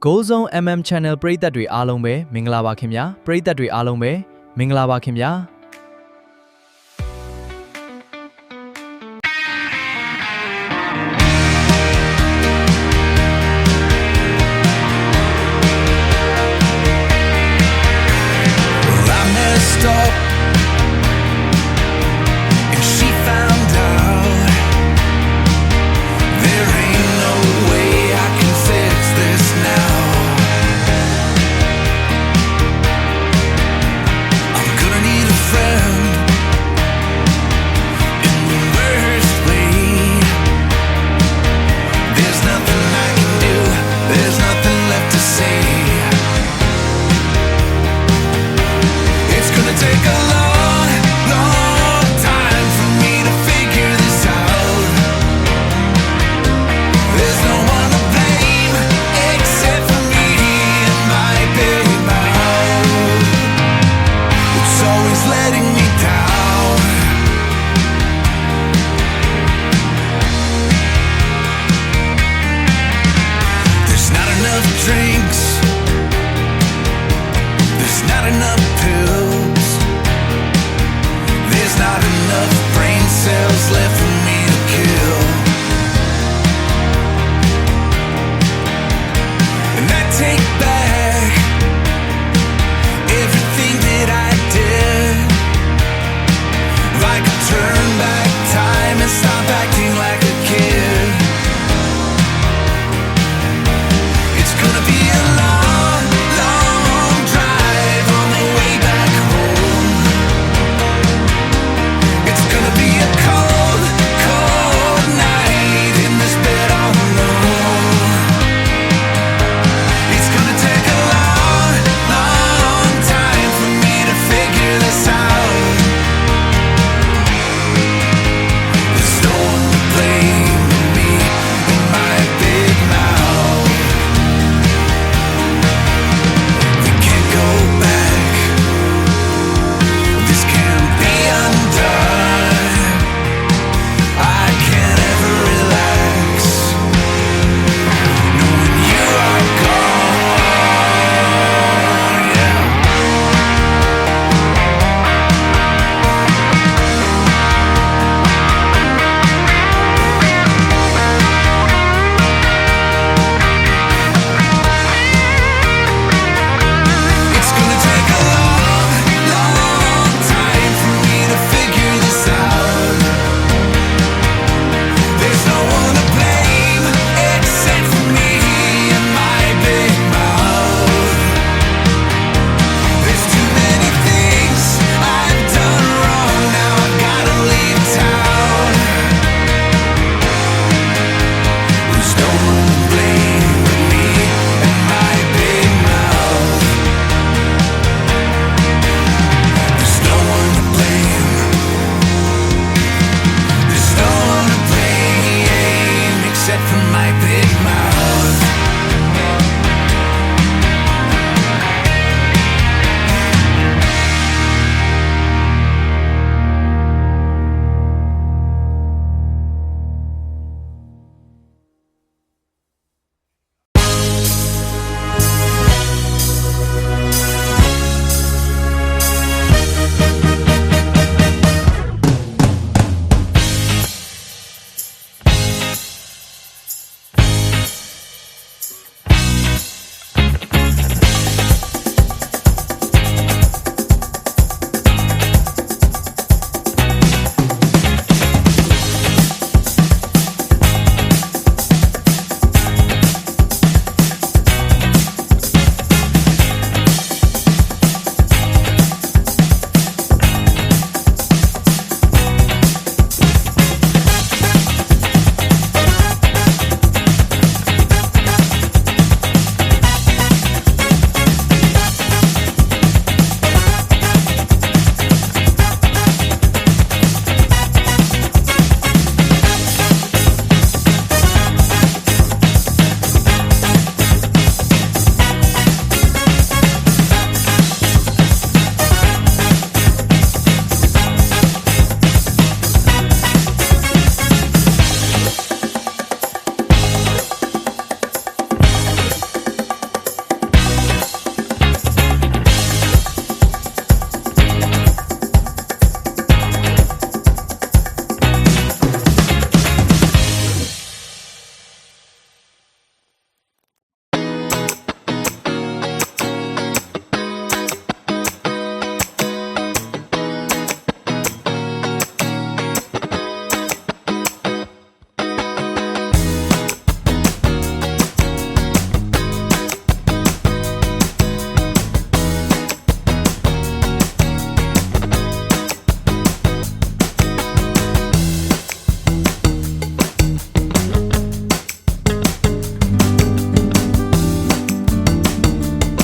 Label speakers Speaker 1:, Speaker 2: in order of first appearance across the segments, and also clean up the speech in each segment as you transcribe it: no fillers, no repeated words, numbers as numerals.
Speaker 1: Go Zone MM Channel ပရိသတ်တွေအားလုံးပဲမင်္ဂလာပါခင်ဗျာပရိသတ်တွေအားလုံးပဲမင်္ဂလာပါခင်ဗျာ
Speaker 2: Friend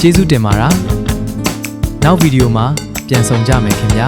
Speaker 1: ကျေးဇူးတင်ပါတာနောက်ဗီဒီယိုမှာပြန်ဆောင်ကြမယ်ခင်ဗျာ